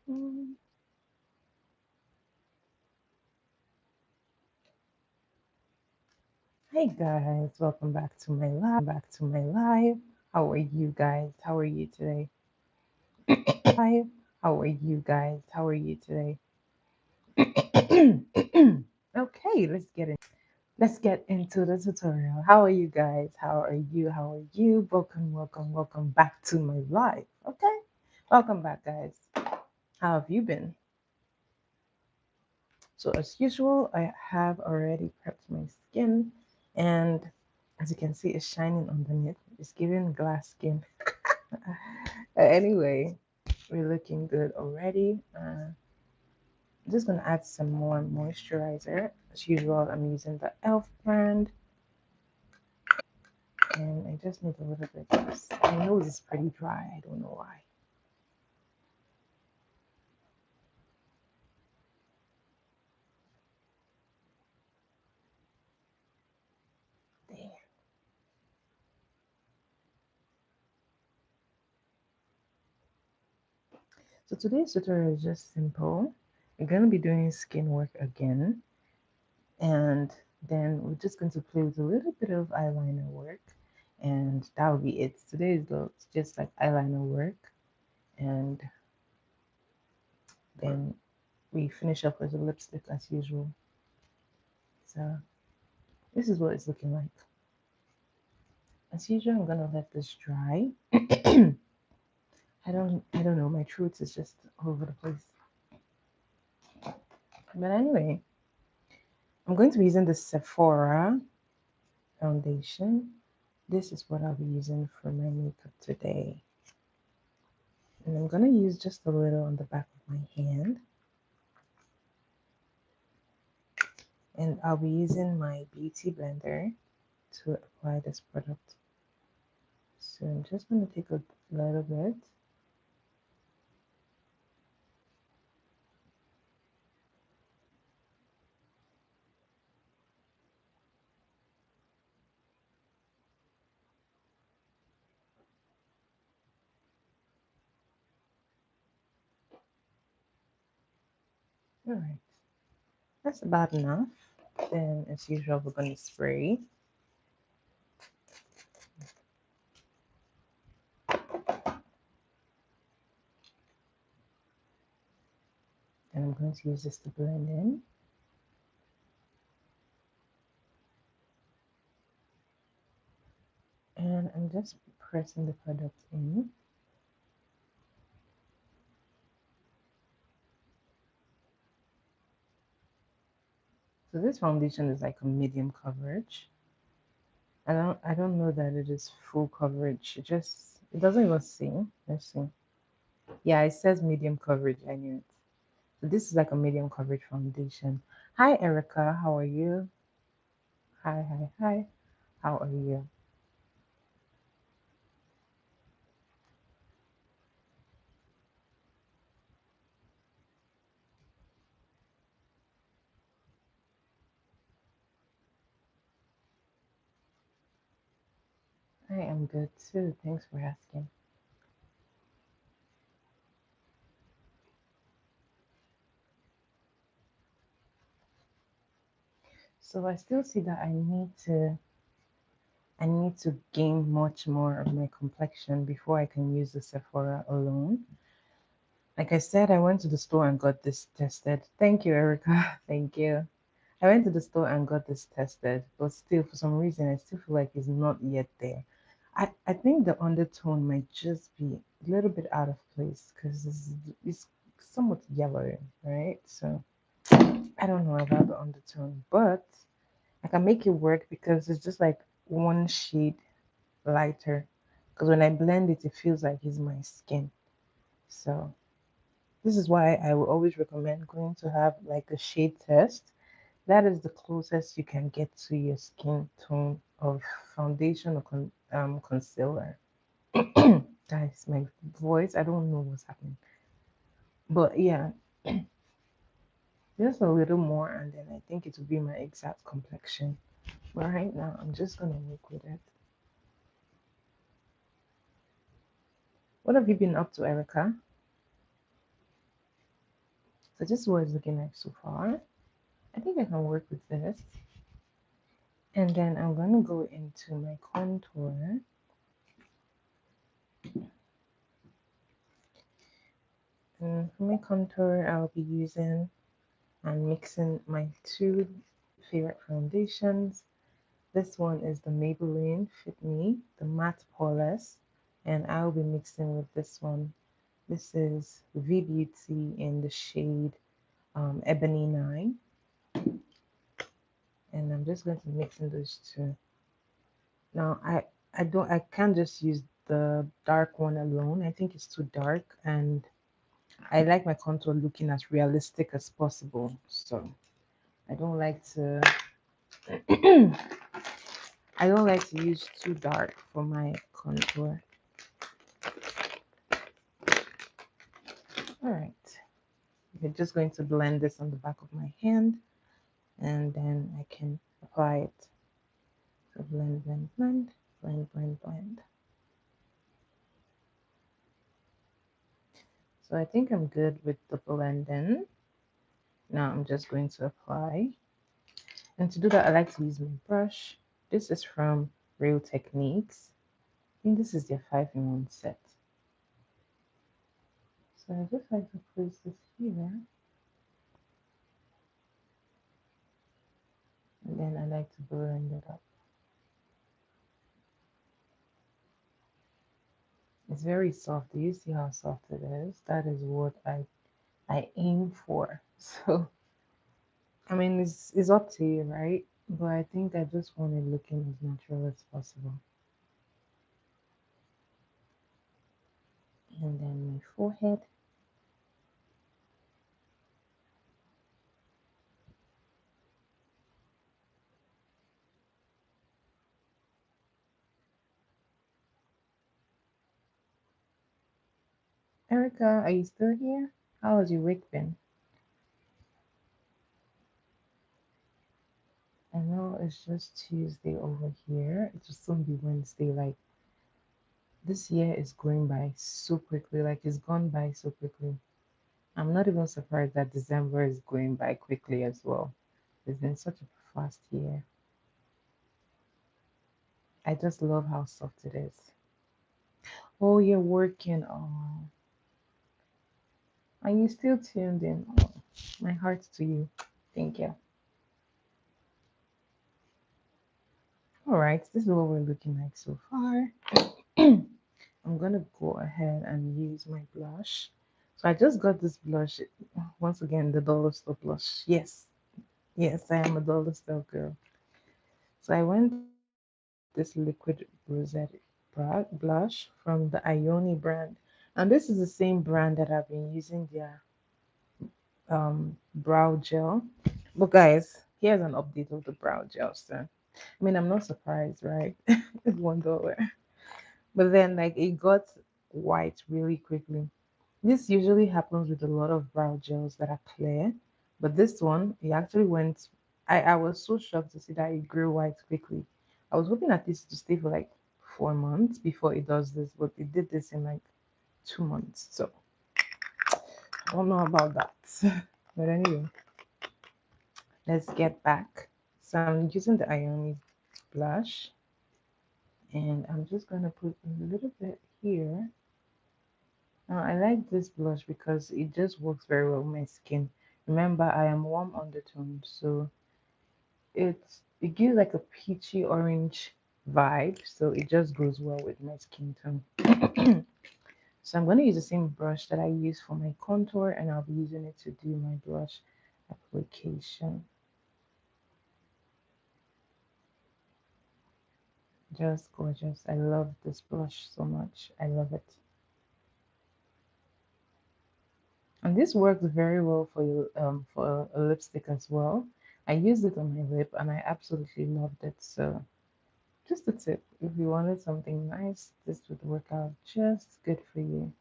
Mm. Hey guys, welcome back to my live. How are you guys? How are you today? How are you guys? How are you today? Okay, let's get into the tutorial. How are you guys? How are you? How are you? Welcome back to my live. Okay? Welcome back guys. How have you been? So as usual, I have already prepped my skin, and as you can see, it's shining underneath. It's giving glass skin. Anyway, we're looking good already. I'm just gonna add some more moisturizer. As usual, I'm using the Elf brand, and I just need a little bit of this. My nose is pretty dry. I don't know why. There. So today's tutorial is just simple. We're gonna be doing skin work again, and then we're just going to play with a little bit of eyeliner work, and that will be it. Today is just like eyeliner work, and then we finish up with a lipstick as usual. So this is what it's looking like. As usual, I'm gonna let this dry. I don't know, my throat is just all over the place. But anyway, I'm going to be using the Sephora foundation. This is what I'll be using for my makeup today. And I'm gonna use just a little on the back of my hand. And I'll be using my beauty blender to apply this product. So I'm just going to take a little bit. All right, that's about enough. Then, as usual, we're going to spray. And I'm going to use this to blend in. And I'm just pressing the product in. So this foundation is like a medium coverage. I don't know that it is full coverage. It doesn't even see. Let's see. Yeah, it says medium coverage. I knew it. So this is like a medium coverage foundation. Hi Erica, how are you? Hi. How are you? I am good too. Thanks for asking. So I still see that I need to gain much more of my complexion before I can use the Sephora alone. Like I said, I went to the store and got this tested. Thank you, Erica. Thank you. I went to the store and got this tested, but still, for some reason, I still feel like it's not yet there. I think the undertone might just be a little bit out of place because it's somewhat yellow, right? So I don't know about the undertone, but I can make it work because it's just like one shade lighter. Because when I blend it, it feels like it's my skin. So this is why I will always recommend going to have like a shade test. That is the closest you can get to your skin tone of foundation or concealer. Guys, my voice, I don't know what's happening. But yeah, just a little more, and then I think it will be my exact complexion. But right now, I'm just gonna work with it. What have you been up to, Erica? So this is what it's looking like so far. I think I can work with this. And then I'm going to go into my contour. And for my contour, I'll be using and mixing my two favorite foundations. This one is the Maybelline Fit Me, the Matte Poreless, and I'll be mixing with this one. This is V Beauty in the shade Ebony 9, and I'm just going to mix in those two. Now I can't just use the dark one alone. I think it's too dark, and I like my contour looking as realistic as possible. So I don't like to I don't like to use too dark for my contour. All right. I'm just going to blend this on the back of my hand, and then I can apply it. So blend, blend, blend, blend, blend, blend. So I think I'm good with the blending. Now I'm just going to apply. And to do that, I like to use my brush. This is from Real Techniques. I think this is their 5-in-1 set. So I just like to place this here. And then I like to blend it up. It's very soft. Do you see how soft it is? That is what I aim for. So I mean it's up to you, right? But I think I just want it looking as natural as possible. And then my forehead. Erica, are you still here? How has your week been? I know it's just Tuesday over here. It will soon be Wednesday. Like this year is going by so quickly. Like it's gone by so quickly. I'm not even surprised that December is going by quickly as well. It's been such a fast year. I just love how soft it is. Oh, you're working. Oh, are you still tuned in? Oh, my heart to you. Thank you. All right, this is what we're looking like so far. I'm gonna go ahead and use my blush. So I just got this blush once again, the Dollar Store blush. Yes, yes, I am a Dollar Store girl. So I went this liquid rosette blush from the Ioni brand, and this is the same brand that I've been using their brow gel. But guys, here's an update of the brow gel. So I mean, I'm not surprised, right? It's $1. But then, like, it got white really quickly. This usually happens with a lot of brow gels that are clear, but this one, it actually went. I was so shocked to see that it grew white quickly. I was hoping at least to stay for like 4 months before it does this, but it did this in like 2 months. So I don't know about that. But anyway, let's get back. So I'm using the Ioni blush, and I'm just gonna put a little bit here. I like this blush because it just works very well with my skin. Remember, I am warm undertone, so it gives like a peachy orange vibe, so it just goes well with my skin tone. So I'm going to use the same brush that I use for my contour, and I'll be using it to do my blush application. Just gorgeous. I love this blush so much. I love it. And this works very well for a lipstick as well. I used it on my lip and I absolutely loved it. So just a tip, if you wanted something nice, this would work out just good for you.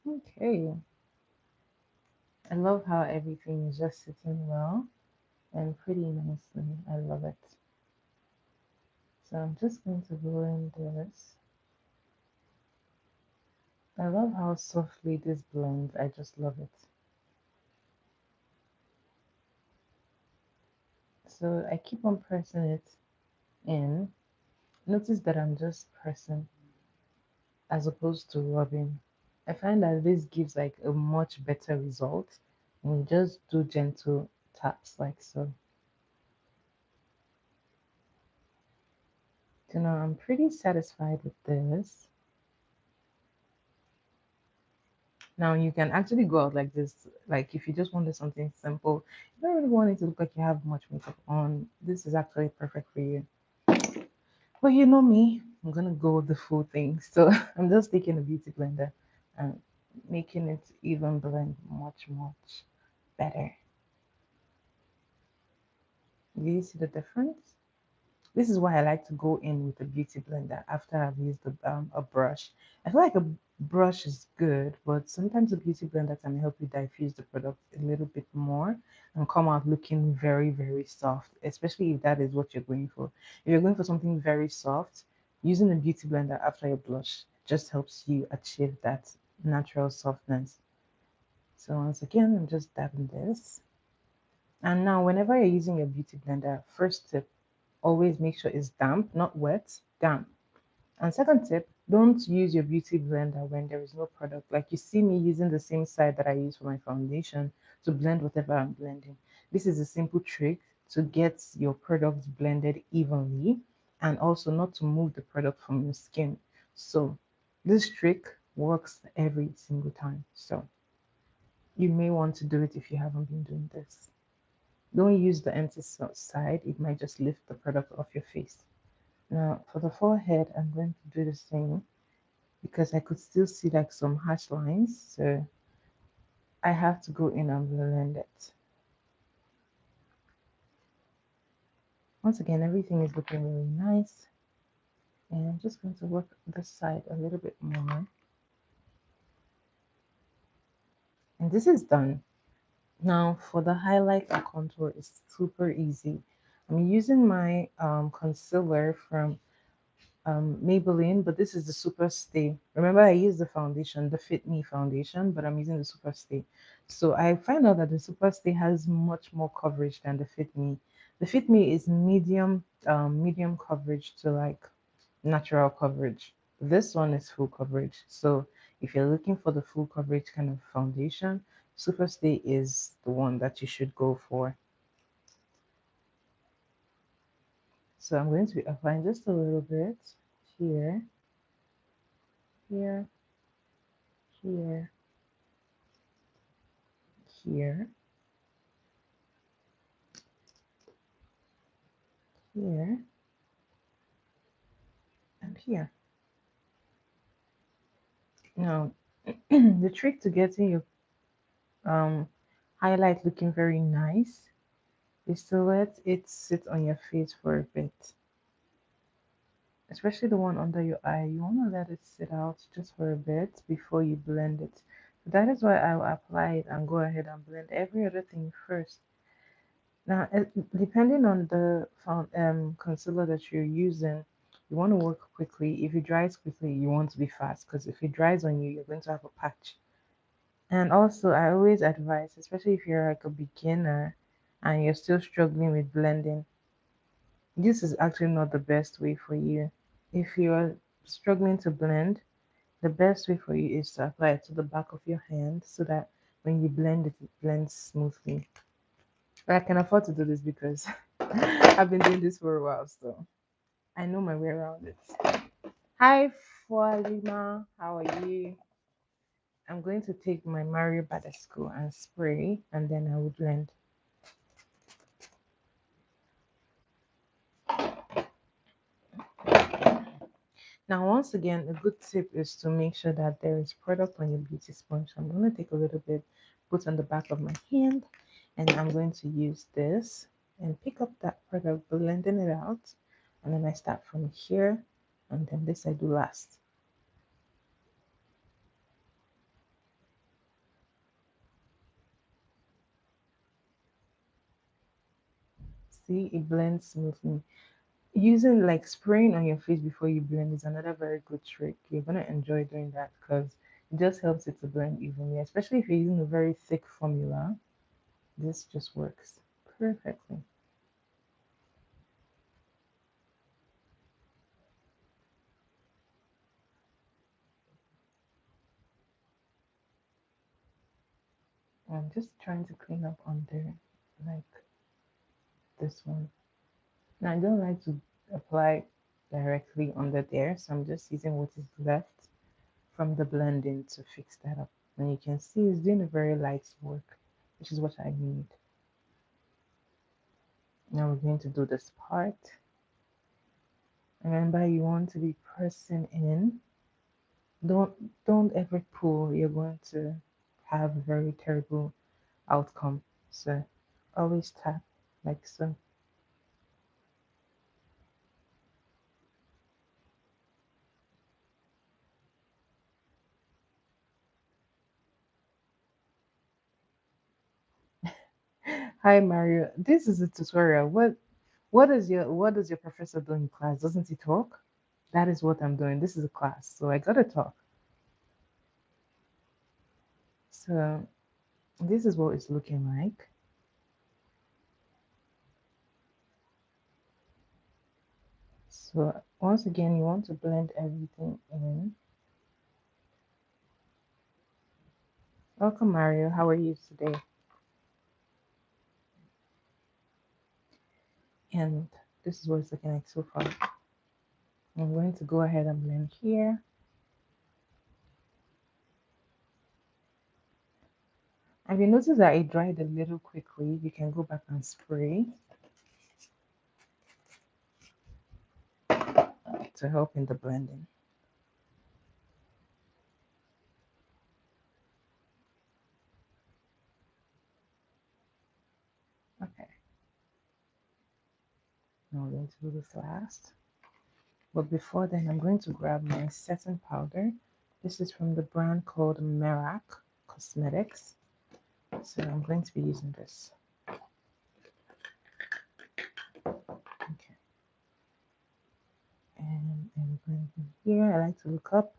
Okay, I love how everything is just sitting well and pretty nicely. I love it. So I'm just going to blend this. I love how softly this blends. I just love it. So I keep on pressing it in. Notice that I'm just pressing as opposed to rubbing. I find that this gives like a much better result when you just do gentle taps like so. So now I'm pretty satisfied with this. Now you can actually go out like this, like if you just wanted something simple, you don't really want it to look like you have much makeup on. This is actually perfect for you. But you know me, I'm gonna go with the full thing. So I'm just taking a beauty blender and making it even blend much better. Do you see the difference? This is why I like to go in with a beauty blender after I've used a brush. I feel like a brush is good, but sometimes a beauty blender can help you diffuse the product a little bit more and come out looking very soft, especially if that is what you're going for. If you're going for something very soft, using a beauty blender after your blush just helps you achieve that natural softness. So once again, I'm just dabbing this. And now whenever you're using your beauty blender, first tip, always make sure it's damp, not wet, damp. And second tip, don't use your beauty blender when there is no product. Like you see me using the same side that I use for my foundation to blend whatever I'm blending. This is a simple trick to get your products blended evenly and also not to move the product from your skin. So this trick works every single time. So you may want to do it if you haven't been doing this. Don't use the empty side, it might just lift the product off your face. Now, for the forehead, I'm going to do the same because I could still see like some harsh lines, so I have to go in and blend it. Once again, everything is looking really nice, and I'm just going to work this side a little bit more. And this is done. Now, for the highlight and contour, it's super easy. I'm using my concealer from Maybelline, but this is the Super Stay. Remember, I used the foundation, the Fit Me foundation, but I'm using the Super Stay. So I find out that the Super Stay has much more coverage than the Fit Me. The Fit Me is medium coverage to like natural coverage. This one is full coverage. So if you're looking for the full coverage kind of foundation, Super Stay is the one that you should go for. So I'm going to be applying just a little bit here, here, here, here, here, and here. Now, the trick to getting your um, highlight looking very nice is to let it sit on your face for a bit, especially the one under your eye. You want to let it sit out just for a bit before you blend it. So that is why I will apply it and go ahead and blend every other thing first. Now, depending on the concealer that you're using, you want to work quickly. If it dries quickly, you want to be fast because if it dries on you, you're going to have a patch. And also, I always advise, especially if you're like a beginner and you're still struggling with blending, this is actually not the best way for you. If you're struggling to blend, the best way for you is to apply it to the back of your hand so that when you blend it, it blends smoothly. But I can afford to do this because I've been doing this for a while, so I know my way around it. Hi, Fualima. How are you? I'm going to take my Mario Badescu and spray, and then I will blend. Now, once again, a good tip is to make sure that there is product on your beauty sponge. I'm going to take a little bit, put on the back of my hand, and I'm going to use this and pick up that product, blending it out. And then I start from here, and then this I do last. See, it blends smoothly. Using like spraying on your face before you blend is another very good trick. You're gonna enjoy doing that because It just helps it to blend evenly, especially if you're using a very thick formula. This just works perfectly. I'm just trying to clean up under like this one. Now I don't like to apply directly under there, so I'm just using what is left from the blending to fix that up. And you can see it's doing a very light work, which is what I need. Now we're going to do this part. Remember, you want to be pressing in. Don't ever pull. You're going to have a very terrible outcome. So always tap like so. Hi Mario, this is a tutorial. What does your professor do in class? Doesn't he talk? That is what I'm doing. This is a class, so I gotta talk. So this is what it's looking like. So once again, you want to blend everything in. Welcome Mario, how are you today? And this is what it's looking like so far. I'm going to go ahead and blend here. If you notice that it dried a little quickly, you can go back and spray to help in the blending. Okay, now I'm going to do this last. But before then, I'm going to grab my setting powder. This is from the brand called Merak Cosmetics. So I'm going to be using this. Okay, and I'm going here. I like to look up.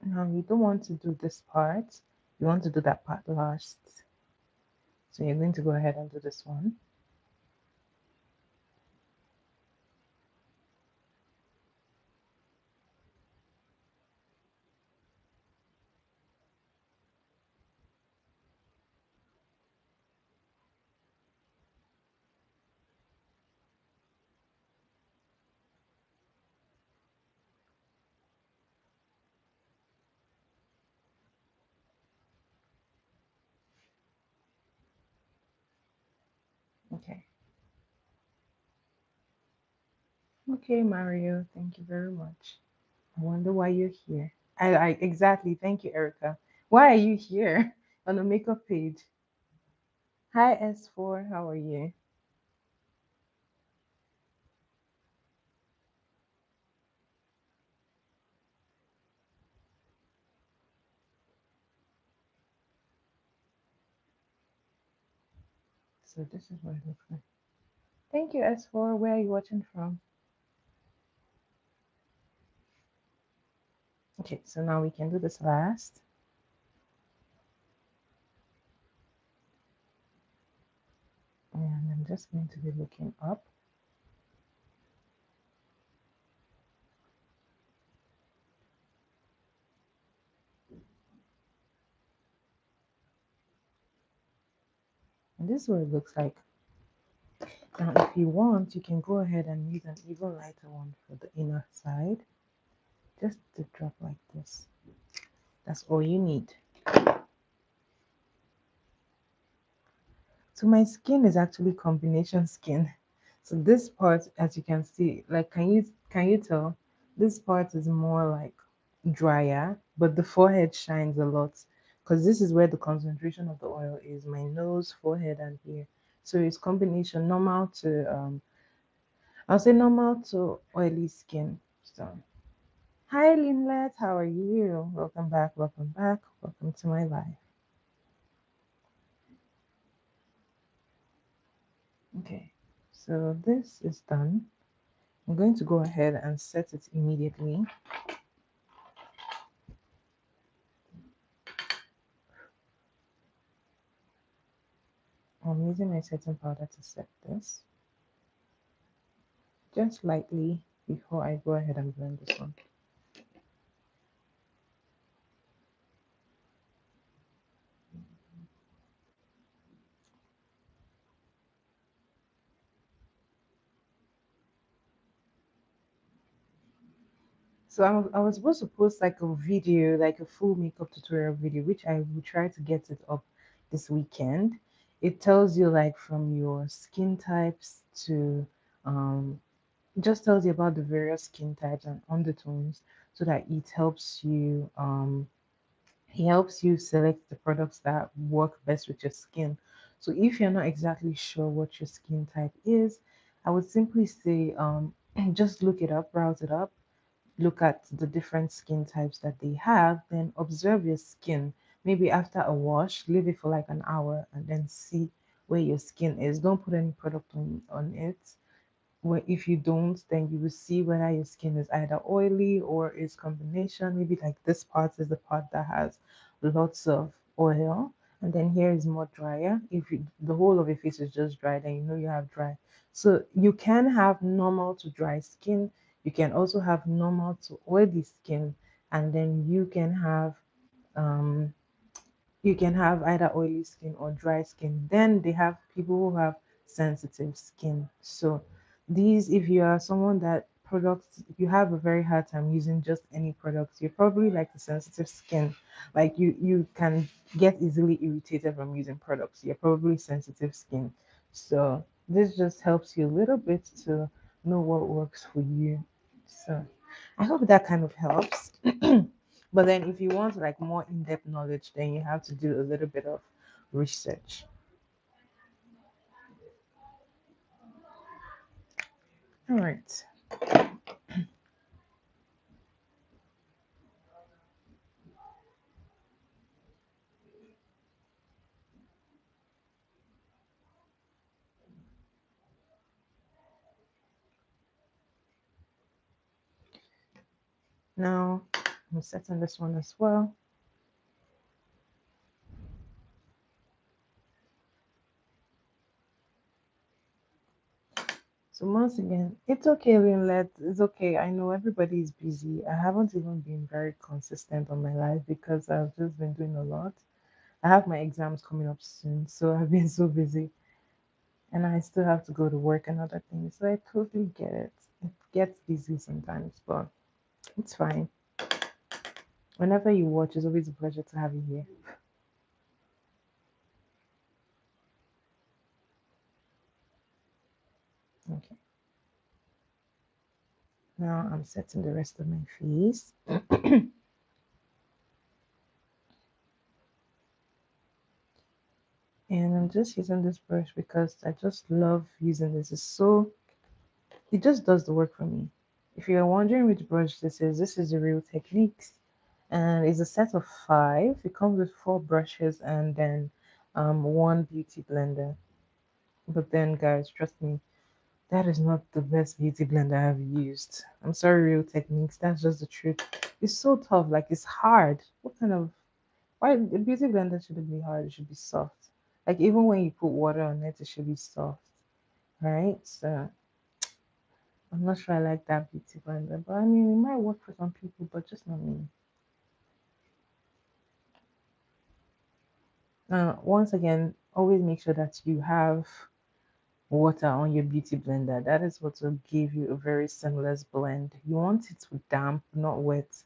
Now you don't want to do this part. You want to do that part last. So you're going to go ahead and do this one. Okay. Okay, Mario. Thank you very much. I wonder why you're here. I exactly. Thank you, Erica. Why are you here on the makeup page? Hi, S4. How are you? So this is what it looks like. Thank you, S4. Where are you watching from? Okay, so now we can do this last. And I'm just going to be looking up. And this is what it looks like. Now, if you want, you can go ahead and use an even lighter one for the inner side. Just to drop like this. That's all you need. So my skin is actually combination skin. So this part, as you can see, like can you tell? This part is more like drier, but the forehead shines a lot because this is where the concentration of the oil is, my nose, forehead, and here. So it's combination normal to I'll say normal to oily skin. So, hi Linlet, how are you? Welcome back, welcome back, welcome to my life. Okay, so this is done. I'm going to go ahead and set it immediately. I'm using my setting powder to set this just lightly before I go ahead and blend this one. So I was supposed to post like a video, like a full makeup tutorial video, which I will try to get it up this weekend. It tells you like from your skin types to it just tells you about the various skin types and undertones so that it helps you select the products that work best with your skin. So if you're not exactly sure what your skin type is, I would simply say just look it up, browse it up, look at the different skin types that they have, then observe your skin. Maybe after a wash, leave it for like an hour and then see where your skin is. Don't put any product on it. Where if you don't, then you will see whether your skin is either oily or is combination. Maybe like this part is the part that has lots of oil, and then here is more drier. If the whole of your face is just dry, then you know you have dry. So you can have normal to dry skin. You can also have normal to oily skin, and then um you can have either oily skin or dry skin. Then they have people who have sensitive skin. So these, if you are someone that products, if you have a very hard time using just any products, you're probably like a sensitive skin. Like you can get easily irritated from using products. You're probably sensitive skin. So this just helps you a little bit to know what works for you. So I hope that kind of helps. But then if you want like more in-depth knowledge, then you have to do a little bit of research. All right. Now I'm setting this one as well. So once again, it's okay, Linlet. It's okay. I know everybody is busy. I haven't even been very consistent on my life because I've just been doing a lot. I have my exams coming up soon, so I've been so busy. And I still have to go to work and other things. So I totally get it. It gets busy sometimes, but it's fine. Whenever you watch, it's always a pleasure to have you here. Okay. Now I'm setting the rest of my face. And I'm just using this brush because I just love using this. It just does the work for me. If you're wondering which brush this is the Real Techniques. And it's a set of five. It comes with four brushes and then one beauty blender. But then, guys, trust me, that is not the best beauty blender I've used. I'm sorry, Real Techniques. That's just the truth. It's so tough. Like, it's hard. What kind of why a beauty blender shouldn't be hard, it should be soft. Like even when you put water on it, it should be soft. Right? So I'm not sure I like that beauty blender. But I mean it might work for some people, but just not me. Once again, always make sure that you have water on your beauty blender. That is what will give you a very seamless blend. You want it to damp, not wet.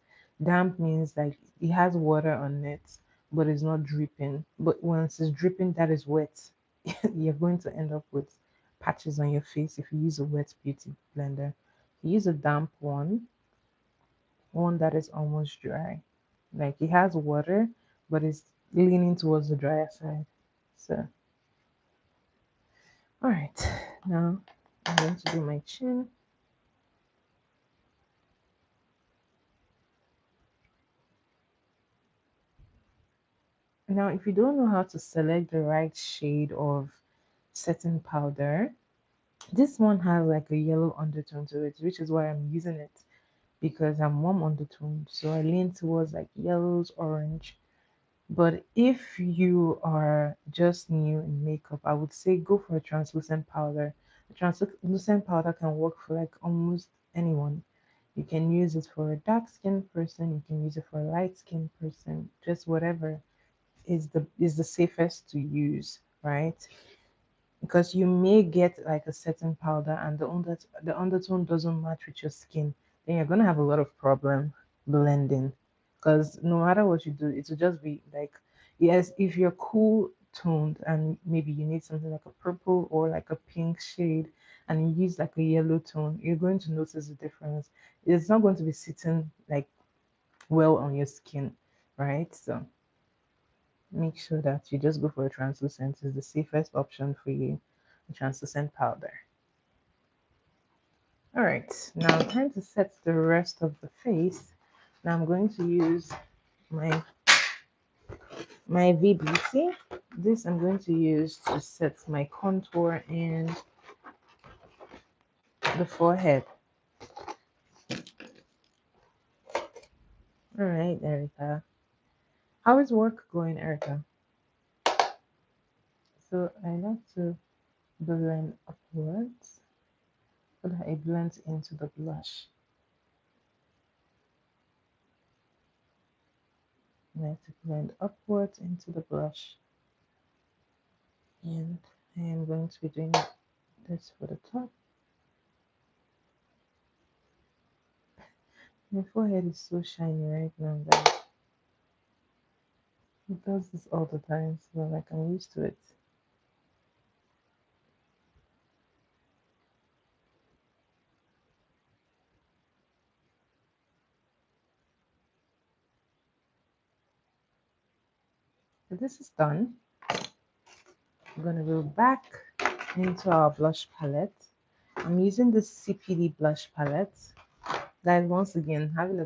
Damp means like it has water on it, but it's not dripping. But once it's dripping, that is wet. You're going to end up with patches on your face if you use a wet beauty blender. If you use a damp one that is almost dry. Like it has water, but it's leaning towards the drier side. So, all right, now I'm going to do my chin. Now, if you don't know how to select the right shade of setting powder, this one has like a yellow undertone to it, which is why I'm using it because I'm warm undertone. So I lean towards like yellows, orange. But if you are just new in makeup, I would say go for a translucent powder. A translucent powder can work for like almost anyone. You can use it for a dark skinned person, you can use it for a light skinned person, just whatever is the safest to use, right? Because you may get like a certain powder and the undertone doesn't match with your skin, then you're gonna have a lot of problem blending. Because no matter what you do, it will just be like, yes, if you're cool toned and maybe you need something like a purple or like a pink shade and you use like a yellow tone, you're going to notice the difference. It's not going to be sitting like well on your skin, right? So make sure that you just go for a translucent is the safest option for you, a translucent powder. All right, now time to set the rest of the face. Now I'm going to use my V Beauty. This I'm going to use to set my contour and the forehead. All right, Erica. How is work going, Erica? So I like to blend upwards so that it blends into the blush. I like to blend upwards into the blush. And I am going to be doing this for the top. My forehead is so shiny right now, guys. It does this all the time, so like I'm used to it. So this is done. I'm gonna go back into our blush palette. I'm using this CPD blush palette. Guys, once again, having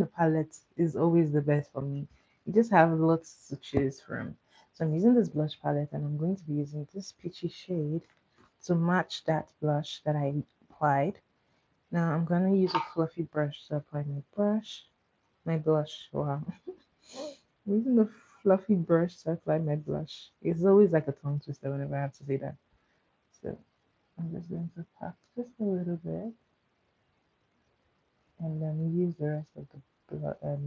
a palette is always the best for me. You just have lots to choose from. So I'm using this blush palette and I'm going to be using this peachy shade to match that blush that I applied. Now I'm gonna use a fluffy brush to apply my blush. Wow, I'm using the fluffy brush to apply my blush. It's always like a tongue twister whenever I have to say that. So I'm just going to pack just a little bit and then use the rest of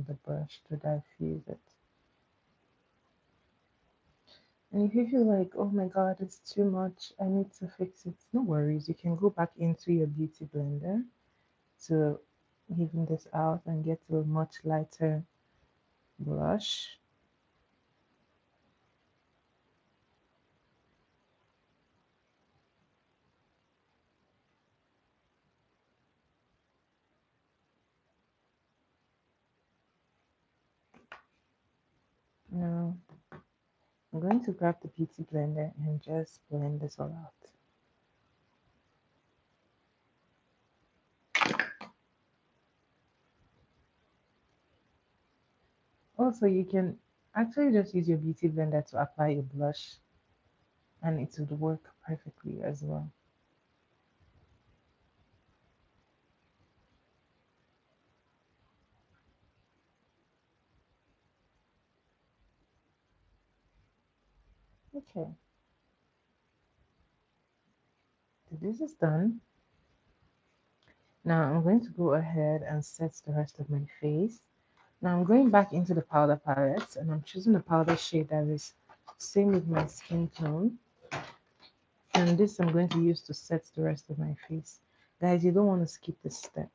the brush to diffuse it. And if you feel like, oh my god, it's too much, I need to fix it, no worries. You can go back into your beauty blender to even this out and get a much lighter blush. Now I'm going to grab the beauty blender and just blend this all out. Also, you can actually just use your beauty blender to apply your blush and it would work perfectly as well. Okay, so this is done. Now I'm going to go ahead and set the rest of my face. Now I'm going back into the powder palette and I'm choosing a powder shade that is same with my skin tone. And this I'm going to use to set the rest of my face. Guys, you don't want to skip this step.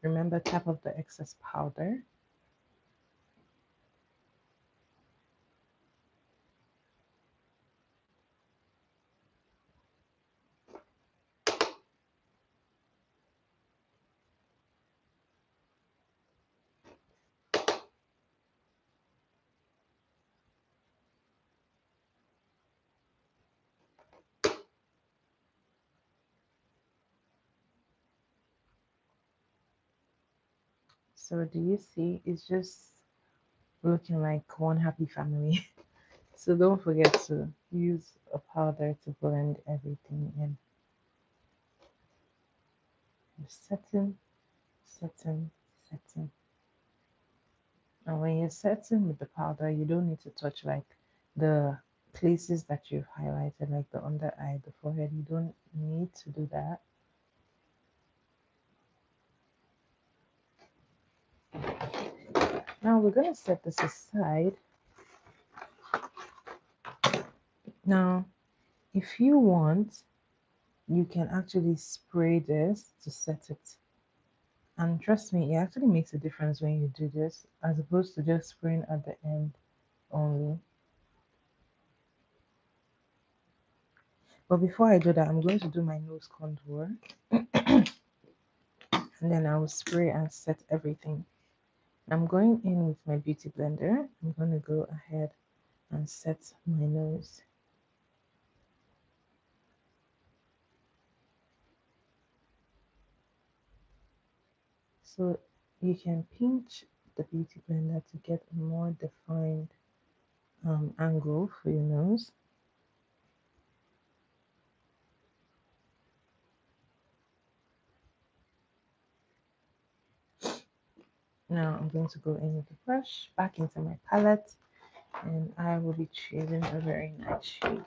Remember, tap off the excess powder. So do you see? It's just looking like one happy family. So don't forget to use a powder to blend everything in. You're setting, setting, setting. And when you're setting with the powder, you don't need to touch like the places that you've highlighted, like the under eye, the forehead. You don't need to do that. Now we're going to set this aside. Now, if you want, you can actually spray this to set it. And trust me, it actually makes a difference when you do this as opposed to just spraying at the end only. But before I do that, I'm going to do my nose contour and then I will spray and set everything. I'm going in with my beauty blender. I'm going to go ahead and set my nose. So you can pinch the beauty blender to get a more defined angle for your nose. Now I'm going to go in with the brush back into my palette and I will be choosing a very nice shade.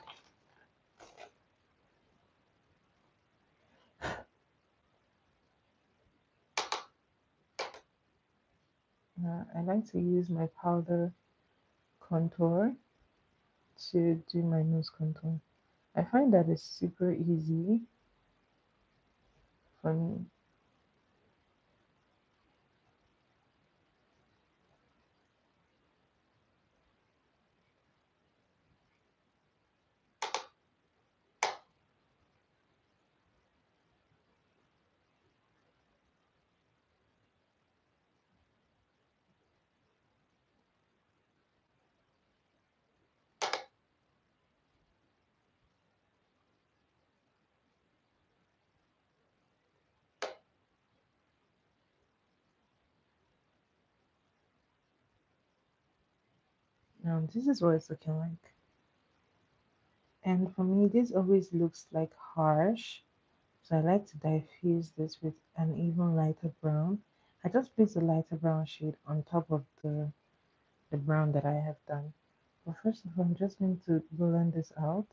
I like to use my powder contour to do my nose contour. I find that it's super easy for me. Now this is what it's looking like. And for me, this always looks like harsh. So I like to diffuse this with an even lighter brown. I just place a lighter brown shade on top of the brown that I have done. But first of all, I'm just going to blend this out.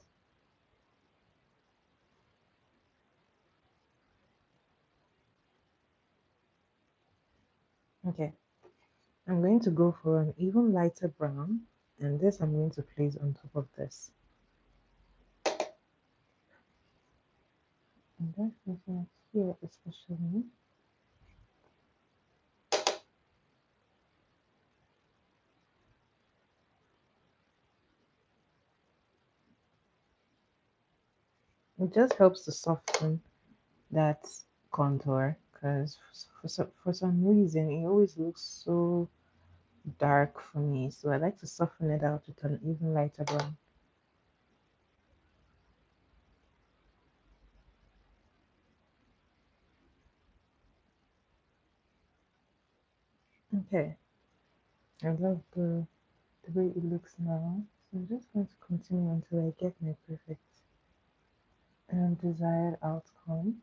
Okay, I'm going to go for an even lighter brown, and this I'm going to place on top of this. And that's looking here especially. It just helps to soften that contour because for some reason it always looks so dark for me. So I like to soften it out with an even lighter brown. Okay, I love the way it looks now. So I'm just going to continue until I get my perfect and desired outcome.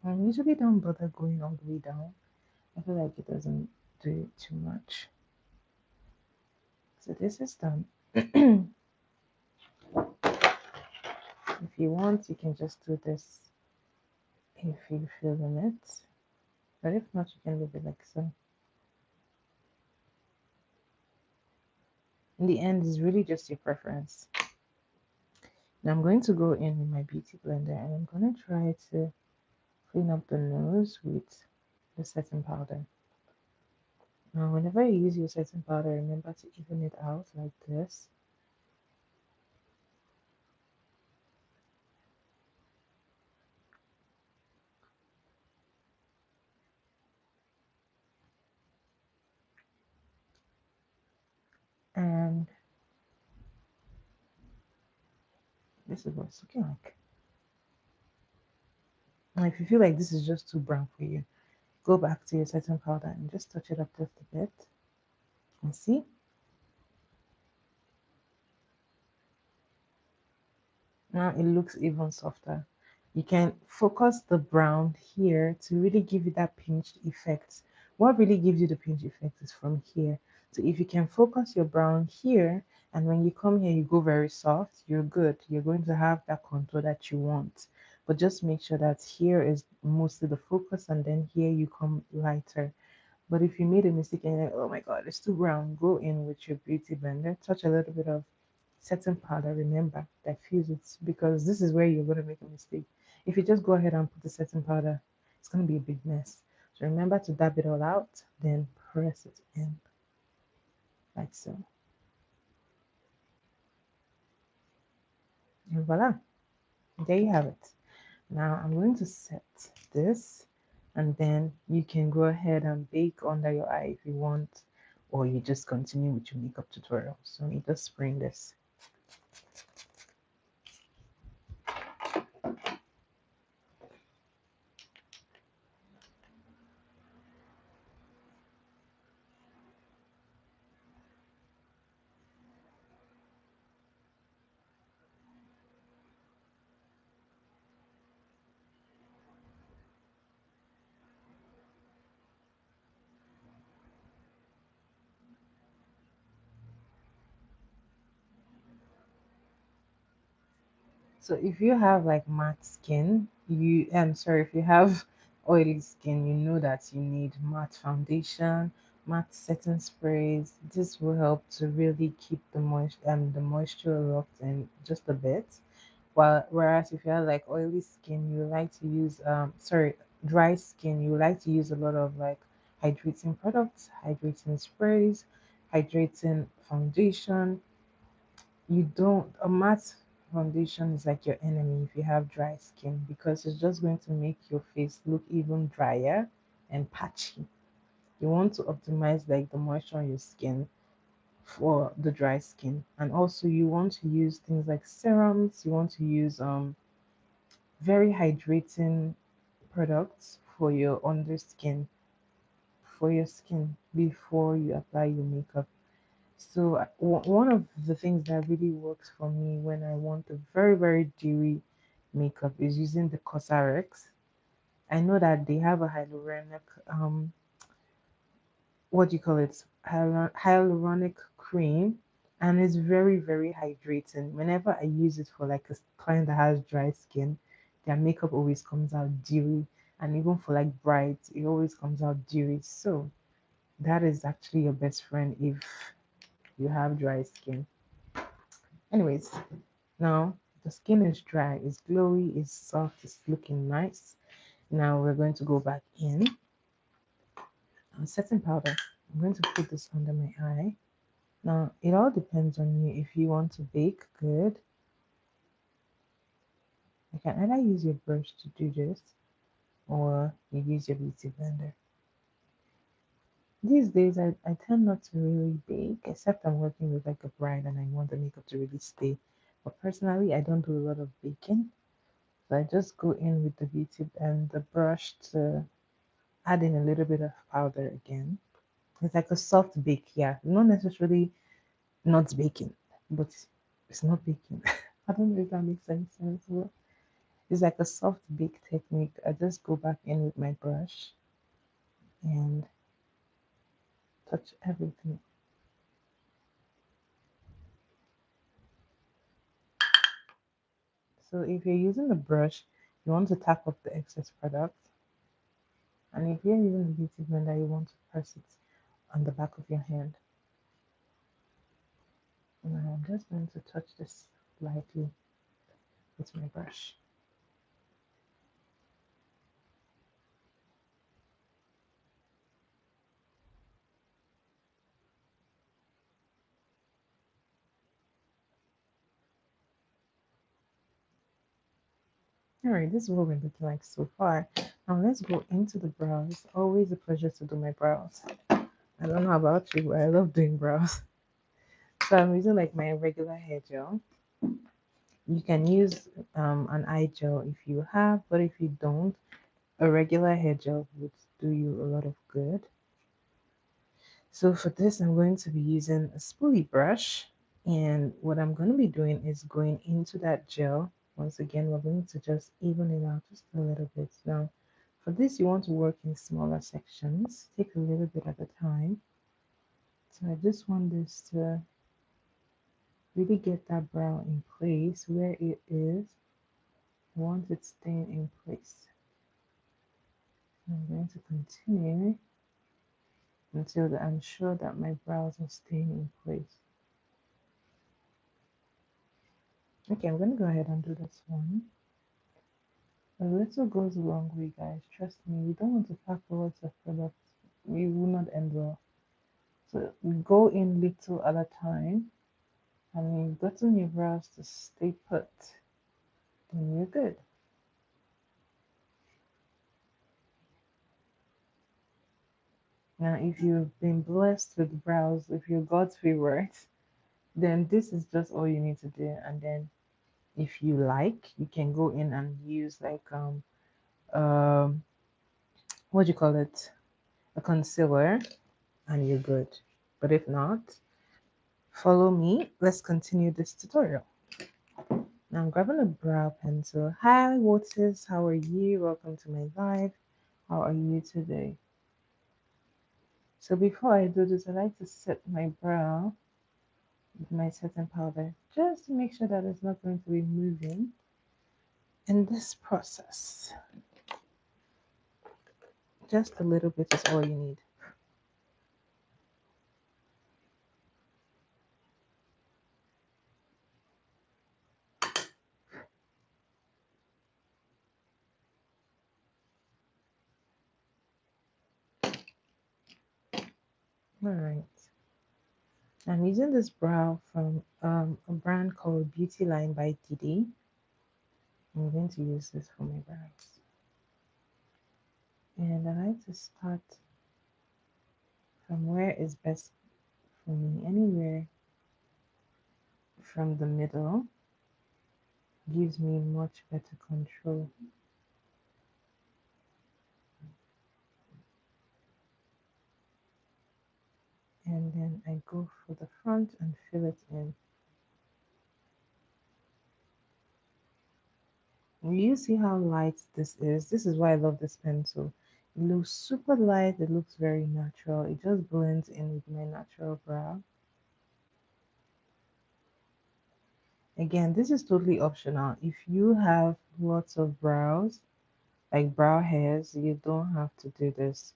I usually don't bother going all the way down. I feel like it doesn't do it too much. So this is done. If you want, you can just do this if you feel in it. But if not, you can leave it like so. In the end, it's really just your preference. Now I'm going to go in with my beauty blender and I'm going to try to clean up the nose with the setting powder. Now, whenever you use your setting powder, remember to even it out like this. And this is what it's looking like. And if you feel like this is just too brown for you, go back to your setting powder and just touch it up just a bit. And see, now it looks even softer. You can focus the brown here to really give you that pinched effect. What really gives you the pinch effect is from here. So if you can focus your brown here, and when you come here, you go very soft, you're good. You're going to have that contour that you want. But just make sure that here is mostly the focus, and then here you come lighter. But if you made a mistake and you're like, oh my God, it's too brown, go in with your beauty blender, touch a little bit of setting powder, remember, diffuse it because this is where you're going to make a mistake. If you just go ahead and put the setting powder, it's going to be a big mess. So remember to dab it all out, then press it in like so. And voila, there you have it. Now I'm going to set this, and then you can go ahead and bake under your eye if you want, or you just continue with your makeup tutorial. So let me just spring this. So if you have like matte skin, I'm sorry, if you have oily skin, you know that you need matte foundation, matte setting sprays. This will help to really keep the moisture locked in just a bit. While whereas if you have like oily skin, you like to use sorry, dry skin, you like to use a lot of like hydrating products, hydrating sprays, hydrating foundation. You don't A matte foundation is like your enemy if you have dry skin because it's just going to make your face look even drier and patchy. You want to optimize like the moisture on your skin for the dry skin, and also you want to use things like serums. You want to use very hydrating products for your under skin, for your skin before you apply your makeup. So one of the things that really works for me when I want a very, very dewy makeup is using the Cosrx. I know that they have a hyaluronic, what do you call it? Hyaluronic cream, and it's very, very hydrating. Whenever I use it for like a client that has dry skin, their makeup always comes out dewy, and even for like brides, it always comes out dewy. So that is actually your best friend if you have dry skin. Anyways, now the skin is dry, it's glowy, it's soft, it's looking nice. Now we're going to go back in on setting powder. I'm going to put this under my eye. Now it all depends on you. If you want to bake good, you can either use your brush to do this or you use your beauty blender. These days I tend not to really bake except I'm working with like a bride and I want the makeup to really stay. But personally I don't do a lot of baking. So I just go in with the beauty and the brush to add in a little bit of powder again. It's like a soft bake, yeah. Not necessarily not baking, but it's not baking. I don't know if that makes any sense. But it's like a soft bake technique. I just go back in with my brush and touch everything. So if you're using the brush, you want to tap up the excess product. And if you're using the beauty blender, you want to press it on the back of your hand. And I'm just going to touch this lightly with my brush. All right, this is what we're looking like so far. Now let's go into the brows. Always a pleasure to do my brows. I don't know about you, but I love doing brows. So I'm using like my regular hair gel. You can use an eye gel if you have, but if you don't, a regular hair gel would do you a lot of good. So for this, I'm going to be using a spoolie brush. And what I'm going to be doing is going into that gel. Once again, we're going to just even it out just a little bit. Now, for this, you want to work in smaller sections. Take a little bit at a time. So I just want this to really get that brow in place where it is. I want it staying in place. I'm going to continue until I'm sure that my brows are staying in place. Okay, I'm going to go ahead and do this one. A little goes a long way, guys. Trust me, we don't want to pack lots of products. We will not end well. So we go in little at a time. And when you've gotten your brows to stay put, then you're good. Now, if you've been blessed with brows, if you're God's favorite, then this is just all you need to do. And then if you like, you can go in and use like um what do you call it? A concealer, and you're good. But if not, follow me. Let's continue this tutorial. Now I'm grabbing a brow pencil. Hi, Waters. How are you? Welcome to my live. How are you today? So before I do this, I like to set my brow with my setting powder just to make sure that it's not going to be moving in this process. Just a little bit is all you need. All right. I'm using this brow from a brand called Beauty Line by Didi. I'm going to use this for my brows. And I like to start from where is best for me. Anywhere from the middle gives me much better control. And then I go for the front and fill it in. You see how light this is? This is why I love this pencil. It looks super light, it looks very natural. It just blends in with my natural brow. Again, this is totally optional. If you have lots of brows, like brow hairs, you don't have to do this.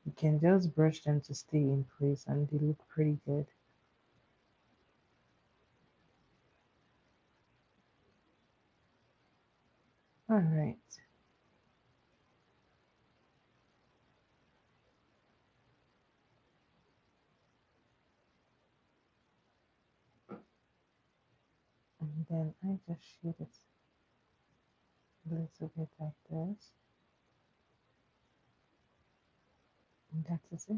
You can just brush them to stay in place and they look pretty good. All right. And then I just shade it a little bit like this. And that is it.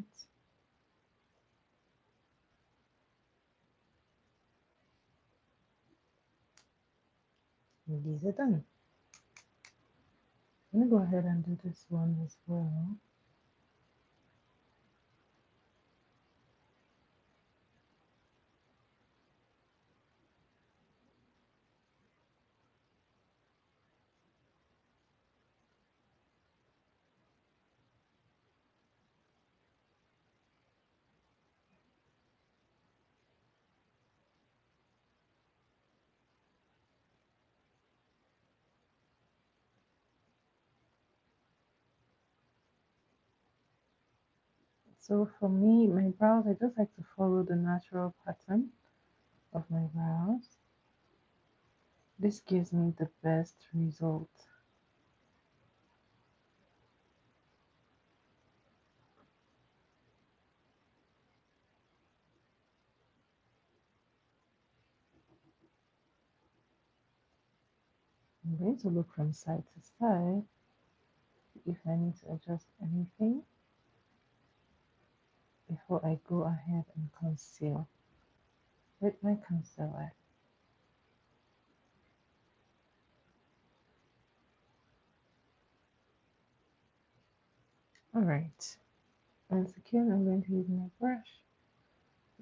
And these are done. I'm gonna go ahead and do this one as well. So for me, my brows, I just like to follow the natural pattern of my brows. This gives me the best result. I'm going to look from side to side if I need to adjust anything before I go ahead and conceal with my concealer. All right. Once again, I'm going to use my brush.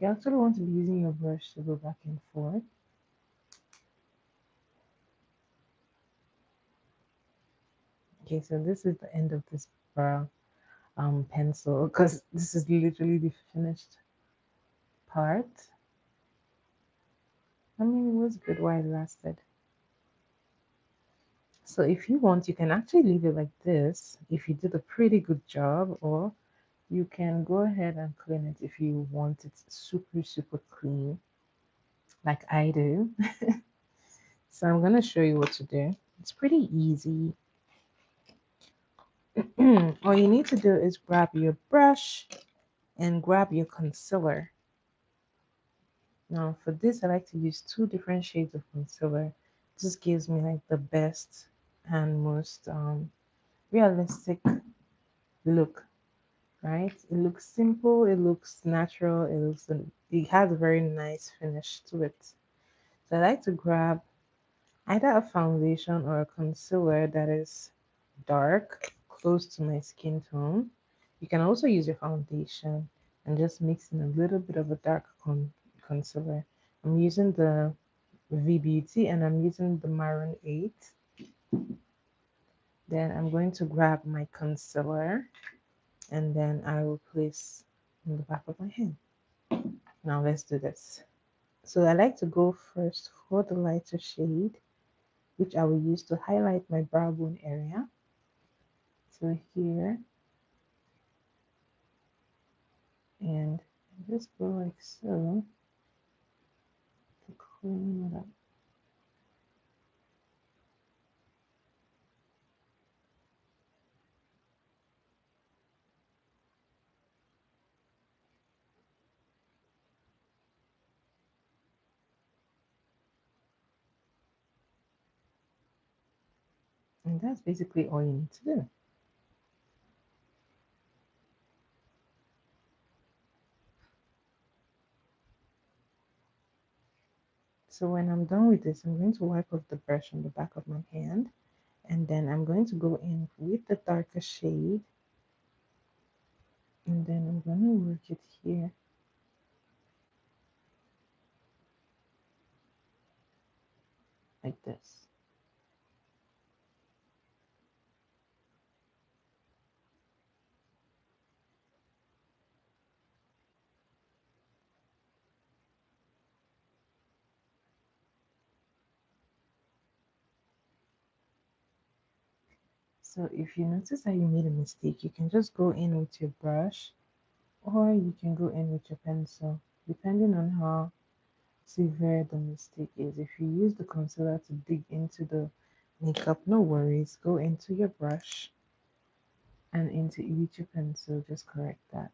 You actually want to be using your brush to go back and forth. Okay, so this is the end of this brow pencil because this is literally the finished part. I mean, it was good while it lasted. So if you want, you can actually leave it like this if you did a pretty good job, or you can go ahead and clean it if you want it super, super clean, like I do. So I'm gonna show you what to do. It's pretty easy. All you need to do is grab your brush and grab your concealer. Now for this, I like to use two different shades of concealer. This gives me like the best and most realistic look, right? It looks simple, it looks natural, it has a very nice finish to it. So I like to grab either a foundation or a concealer that is dark, close to my skin tone. You can also use your foundation and just mix in a little bit of a dark concealer. I'm using the V Beauty and I'm using the Maroon 8. Then I'm going to grab my concealer and then I will place on the back of my hand. Now let's do this. So I like to go first for the lighter shade, which I will use to highlight my brow bone area. So here, and just go like so to clean it up. And that's basically all you need to do. So when I'm done with this, I'm going to wipe off the brush on the back of my hand, and then I'm going to go in with the darker shade, and then I'm going to work it here like this. So if you notice that you made a mistake, you can just go in with your brush or you can go in with your pencil, depending on how severe the mistake is. If you use the concealer to dig into the makeup, no worries. Go into your brush and into with your pencil, just correct that.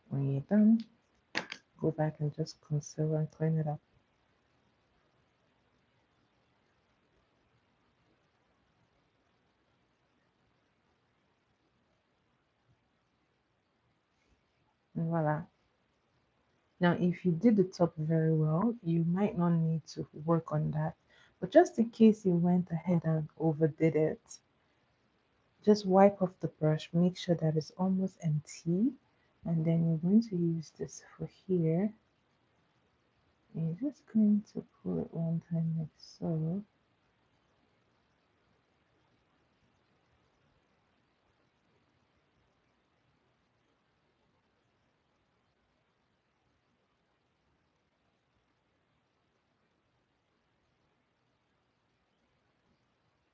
When you're done, go back and just conceal and clean it up. And voila. Now, if you did the top very well, you might not need to work on that. But just in case you went ahead and overdid it, just wipe off the brush, make sure that it's almost empty, and then you're going to use this for here. And you're just going to pull it one time like so.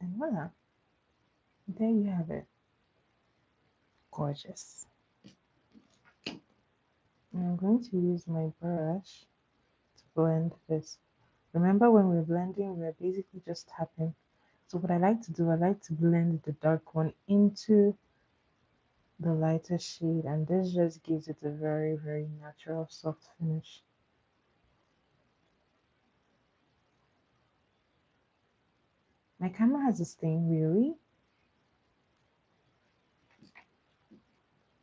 And voila, there you have it. Gorgeous. And I'm going to use my brush to blend this. Remember when we're blending, we're basically just tapping. So what I like to do, I like to blend the dark one into the lighter shade, and this just gives it a very, very natural soft finish. My camera has a stain, really?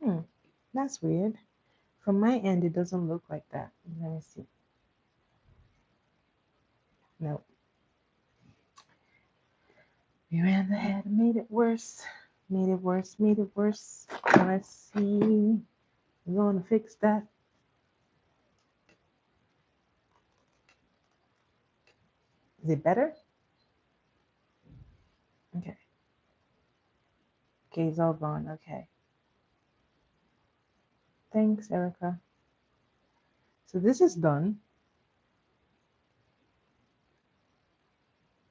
Hmm, that's weird. From my end, it doesn't look like that. Let me see. No, we ran ahead and made it worse. Made it worse, made it worse. Let's see. We're gonna fix that. Is it better? Okay. Okay, it's all gone. Okay. Thanks, Erica. So this is done.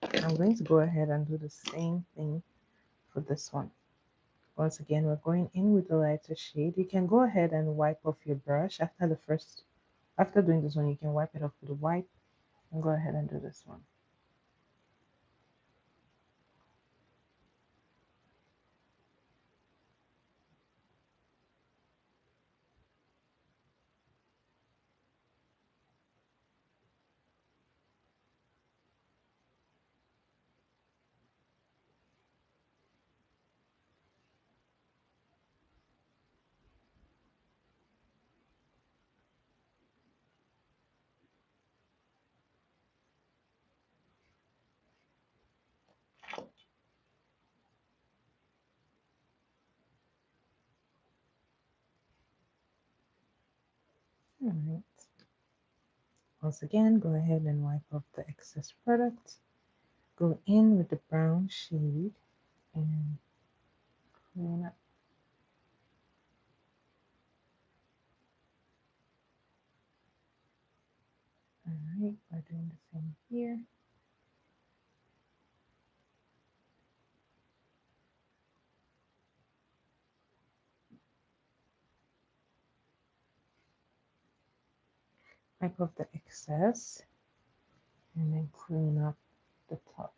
I'm going to go ahead and do the same thing for this one. Once again, we're going in with the lighter shade. You can go ahead and wipe off your brush after doing this one, you can wipe it off with a wipe and go ahead and do this one. All right. Once again, go ahead and wipe off the excess product. Go in with the brown shade and clean up. All right, we're doing the same here. Wipe off the excess and then clean up the top.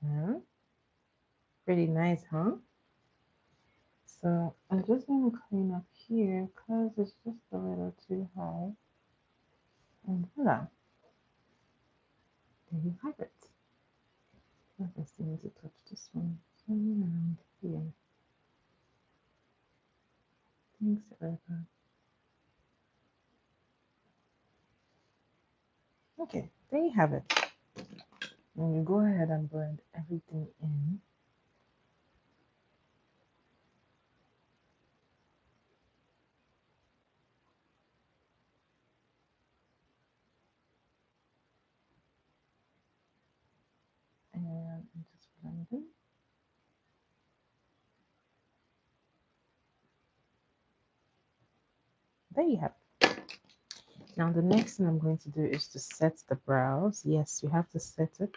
Yeah, pretty nice, huh? So I'm just going to clean up here because it's just a little too high. And voila, there you have it. I just need to touch this one somewhere around here. Thanks, Erica. Okay, there you have it. And you go ahead and blend everything in. And just blend it. There you have it. Now the next thing I'm going to do is to set the brows. Yes, you have to set it.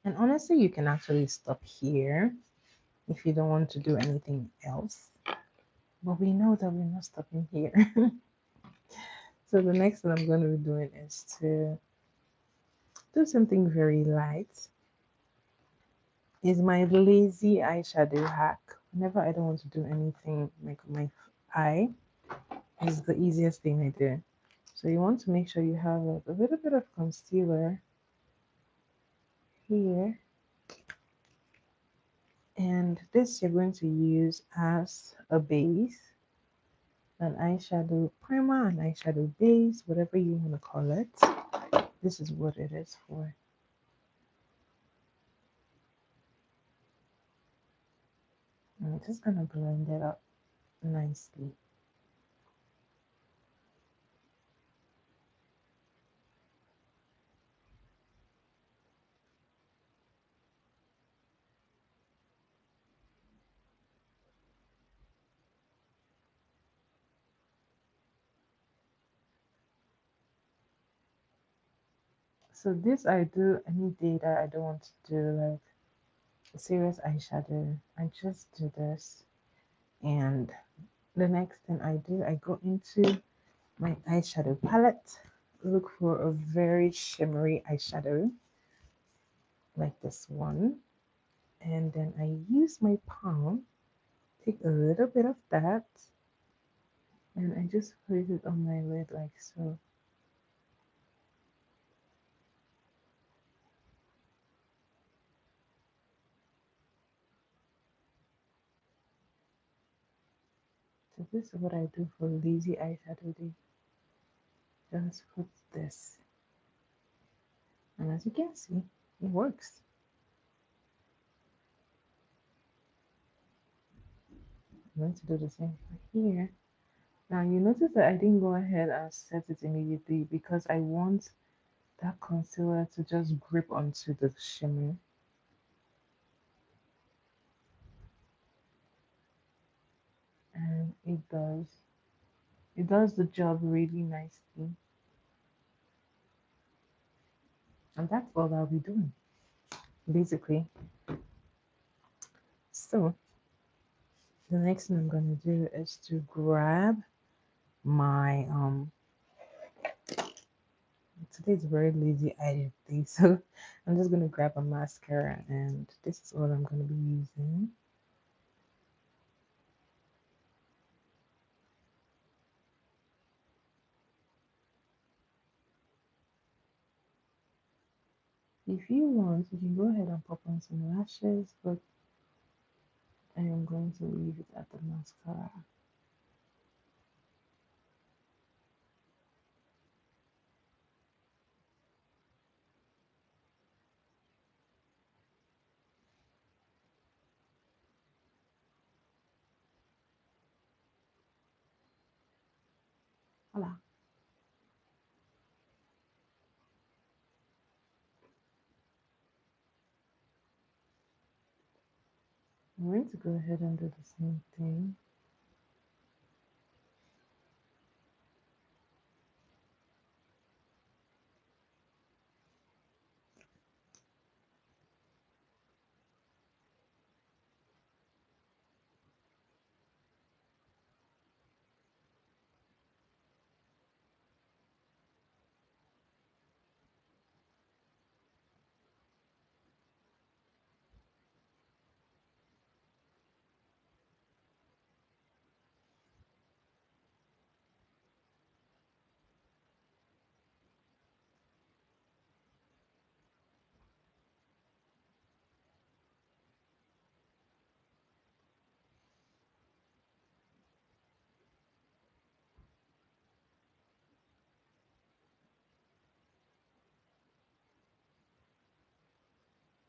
And honestly, you can actually stop here if you don't want to do anything else. But we know that we're not stopping here. So the next thing I'm going to be doing is to do something very light. Is my lazy eyeshadow hack. Whenever I don't want to do anything like my eye, is the easiest thing I do. So you want to make sure you have a little bit of concealer here. And this you're going to use as a base, an eyeshadow primer, an eyeshadow base, whatever you want to call it. This is what it is for. I'm just going to blend it up nicely. So this I do any day that I don't want to do like a serious eyeshadow. I just do this, and the next thing I do, I go into my eyeshadow palette, look for a very shimmery eyeshadow, like this one. And then I use my palm, take a little bit of that, and I just put it on my lid like so. So this is what I do for lazy eyeshadow day. Just put this. And as you can see, it works. I'm going to do the same for here. Now you notice that I didn't go ahead and set it immediately because I want that concealer to just grip onto the shimmer. And it does. It does the job really nicely. And that's all I'll be doing, basically. So the next thing I'm gonna do is to grab my today's a very lazy eye day, so I'm just gonna grab a mascara and this is all I'm gonna be using. If you want, you can go ahead and pop on some lashes, but I am going to leave it at the mascara. Voila. I'm going to go ahead and do the same thing.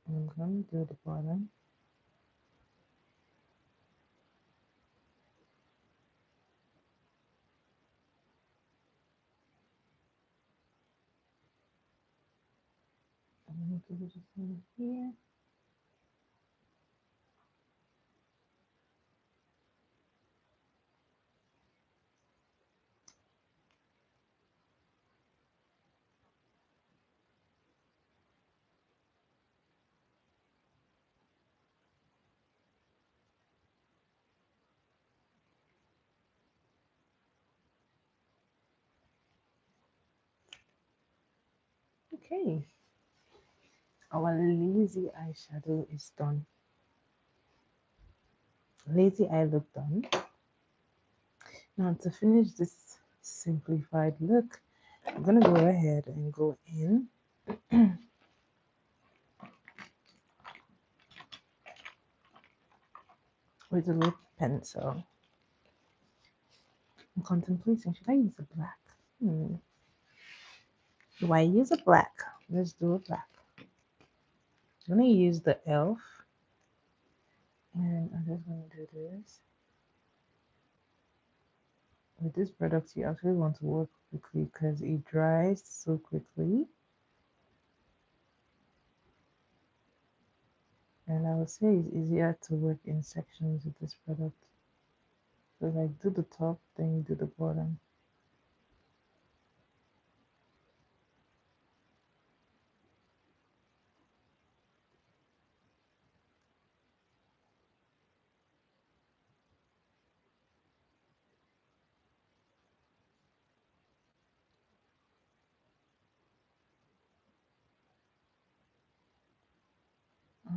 I'm going to do the bottom. I'm going to do the same here. Okay, our lazy eyeshadow is done. Lazy eye look done. Now to finish this simplified look, I'm gonna go ahead and go in with a lip pencil. I'm contemplating, should I use a black? Do I use a black? Let's do a black. I'm gonna use the e.l.f. and I'm just gonna do this. With this product, you actually want to work quickly because it dries so quickly. And I would say it's easier to work in sections with this product. So like do the top, then you do the bottom.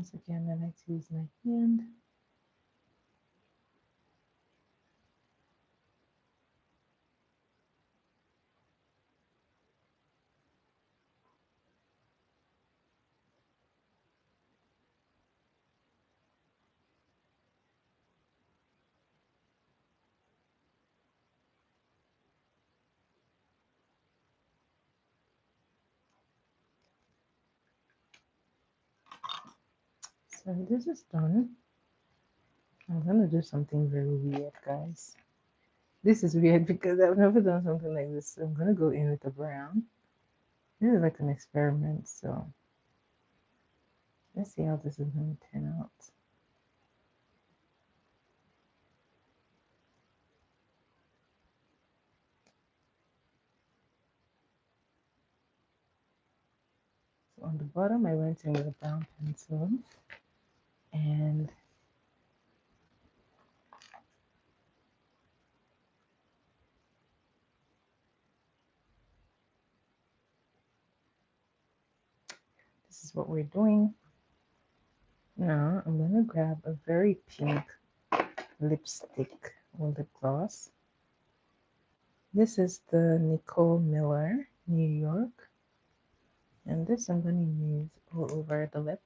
Once again, I like to use my hand. So this is done. I'm gonna do something very weird, guys. This is weird because I've never done something like this. So I'm gonna go in with the brown. This is like an experiment, so let's see how this is gonna turn out. So on the bottom, I went in with a brown pencil, and this is what we're doing. Now I'm gonna grab a very pink lipstick or lip gloss. This is the Nicole Miller New York, and this I'm gonna use all over the lip.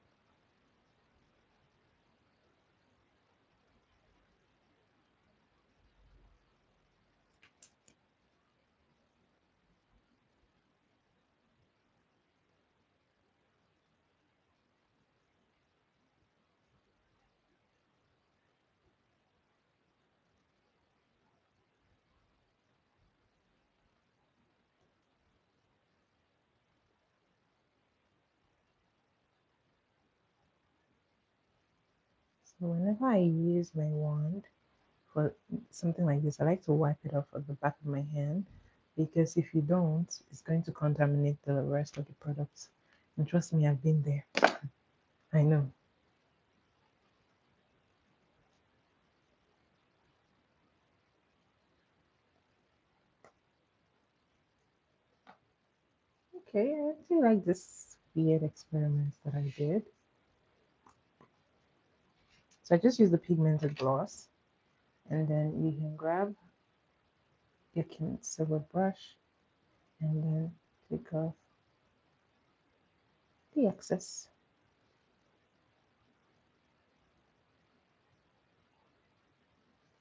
So whenever I use my wand for something like this, I like to wipe it off at the back of my hand because if you don't, it's going to contaminate the rest of the products. And trust me, I've been there. I know. Okay, I actually like this weird experiment that I did. So I just use the pigmented gloss, and then you can grab your silver brush and then take off the excess.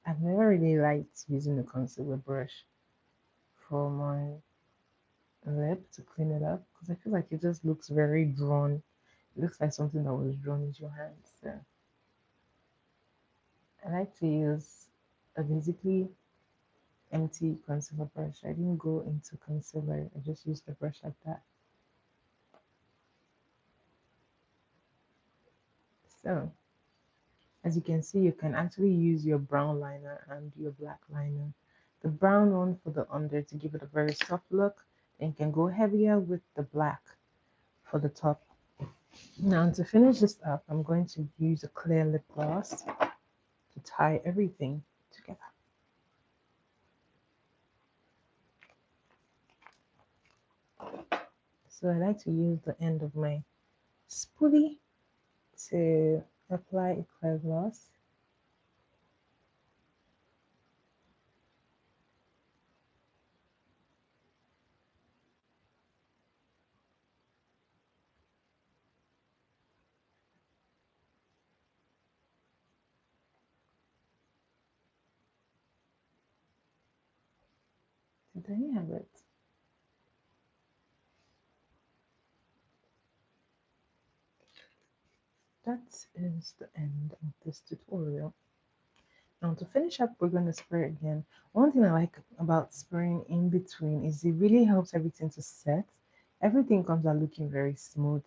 I've never really liked using the concealer brush for my lip to clean it up because I feel like it just looks very drawn. It looks like something that was drawn with your hands. So I like to use a basically empty concealer brush. I didn't go into concealer. I just used the brush like that. So as you can see, you can actually use your brown liner and your black liner. The brown one for the under to give it a very soft look, and you can go heavier with the black for the top. Now to finish this up, I'm going to use a clear lip gloss to tie everything together. So I like to use the end of my spoolie to apply a clear gloss. So there you have it. That is the end of this tutorial. Now to finish up, we're going to spray again. One thing I like about spraying in between is it really helps everything to set. Everything comes out looking very smooth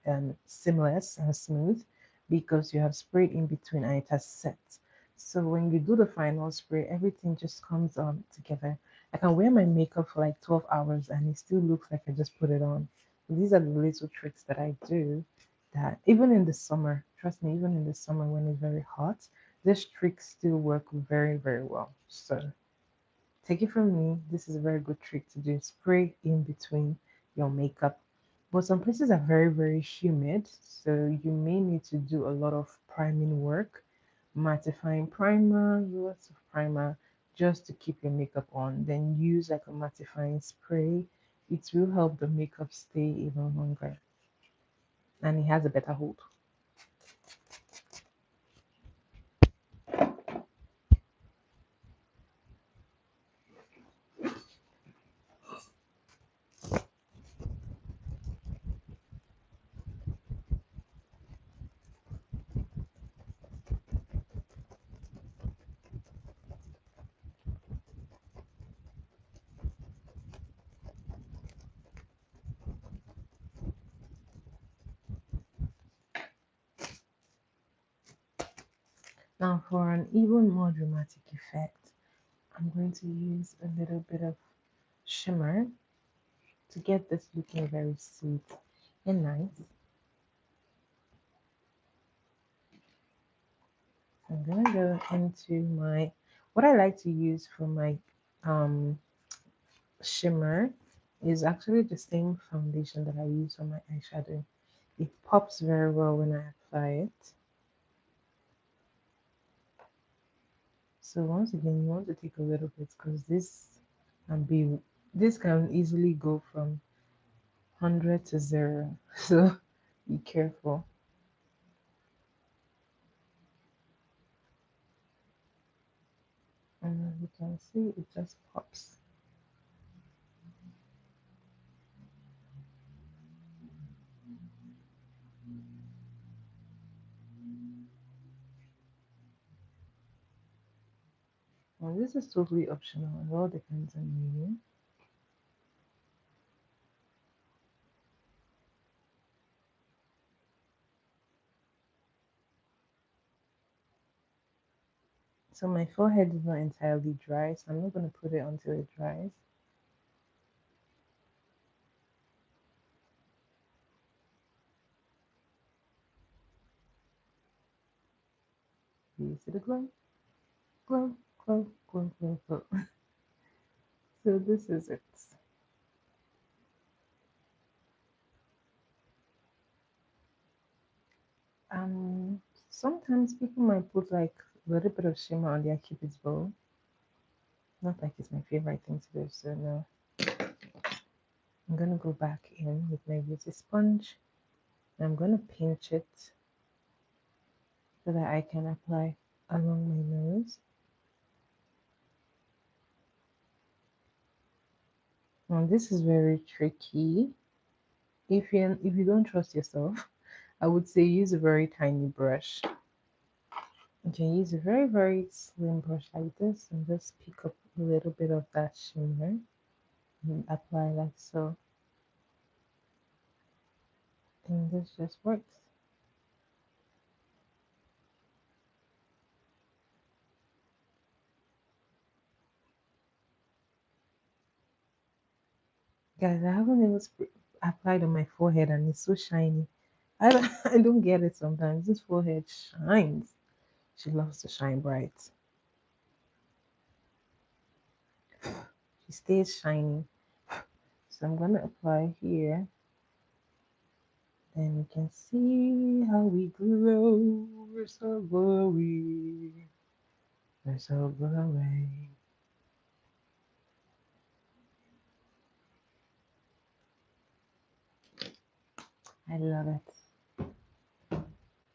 and seamless and smooth because you have sprayed in between and it has set. So when you do the final spray, everything just comes on together. I can wear my makeup for like 12 hours and it still looks like I just put it on. These are the little tricks that I do that even in the summer, trust me, even in the summer when it's very hot, this trick still work very well. So take it from me. This is a very good trick to do. Spray in between your makeup. But some places are very, very humid, so you may need to do a lot of priming work, mattifying primer, lots of primer, just to keep your makeup on. Then use like a mattifying spray. It will help the makeup stay even longer, and it has a better hold. Now, for an even more dramatic effect, I'm going to use a little bit of shimmer to get this looking very sweet and nice. I'm gonna go into my what I like to use for my um shimmer is actually the same foundation that I use on my eyeshadow. It pops very well when I apply it. So once again, you want to take a little bit because can be this can easily go from 100 to 0. So be careful. And as you can see, it just pops. Well, this is totally optional. It all depends on you. So my forehead is not entirely dry, so I'm not going to put it until it dries. Do you see the glow? Glow, glow, glow, glow, glow. So this is it. Sometimes people might put like a little bit of shimmer on their cupid's bow. Not like it's my favorite thing to do, so no. I'm gonna go back in with my beauty sponge. And I'm gonna pinch it so that I can apply along my nose. Now this is very tricky. If you don't trust yourself, I would say use a very tiny brush. You can use a very, very slim brush like this and just pick up a little bit of that shimmer and apply like so. And this just works. Guys, I haven't even applied on my forehead and it's so shiny. I don't get it sometimes. This forehead shines. She loves to shine bright. She stays shiny. So I'm gonna apply here. And you can see how we grow. We're so glowy. We're so glowing. I love it.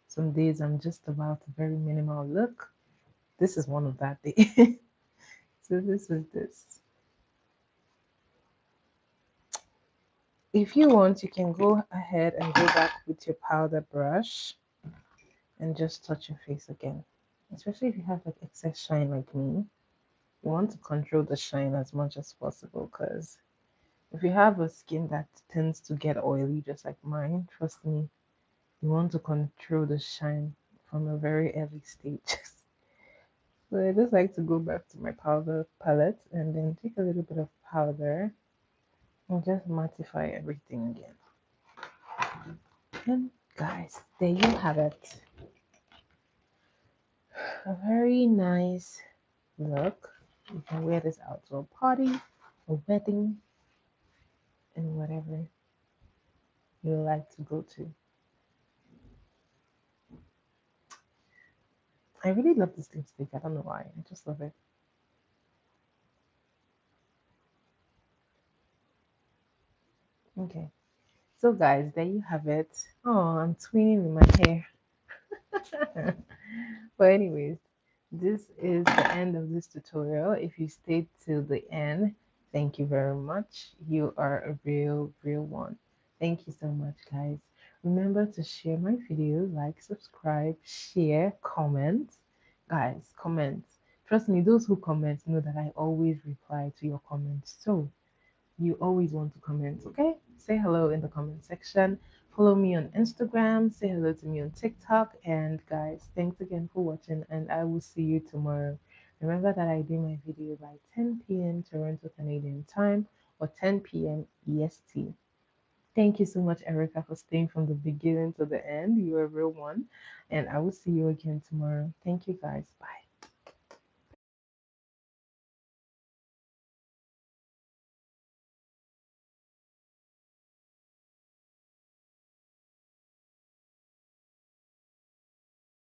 Some days I'm just about a very minimal look. This is one of that day. So this is this. If you want, you can go ahead and go back with your powder brush and just touch your face again. Especially if you have like excess shine like me. You want to control the shine as much as possible because if you have a skin that tends to get oily just like mine, trust me, you want to control the shine from a very early stage. So I just like to go back to my powder palette and then take a little bit of powder and just mattify everything again. And guys, there you have it. A very nice look. You can wear this out to a party, a wedding, and whatever. you would like to go to. I really love this lipstick. I don't know why. I just love it. Okay. So guys, there you have it. Oh, I'm twinning with my hair. But anyways, this is the end of this tutorial. If you stayed till the end, thank you very much. You are a real one. Thank you so much, guys. Remember to share my video, like, subscribe, share, comment. Guys, comment. Trust me, those who comment know that I always reply to your comments. So you always want to comment, okay? Say hello in the comment section. Follow me on Instagram. Say hello to me on TikTok. And guys, thanks again for watching, and I will see you tomorrow. Remember that I do my video by 10 p.m. Toronto Canadian time or 10 p.m. EST. Thank you so much, Erica, for staying from the beginning to the end. You're a real one. And I will see you again tomorrow. Thank you, guys. Bye.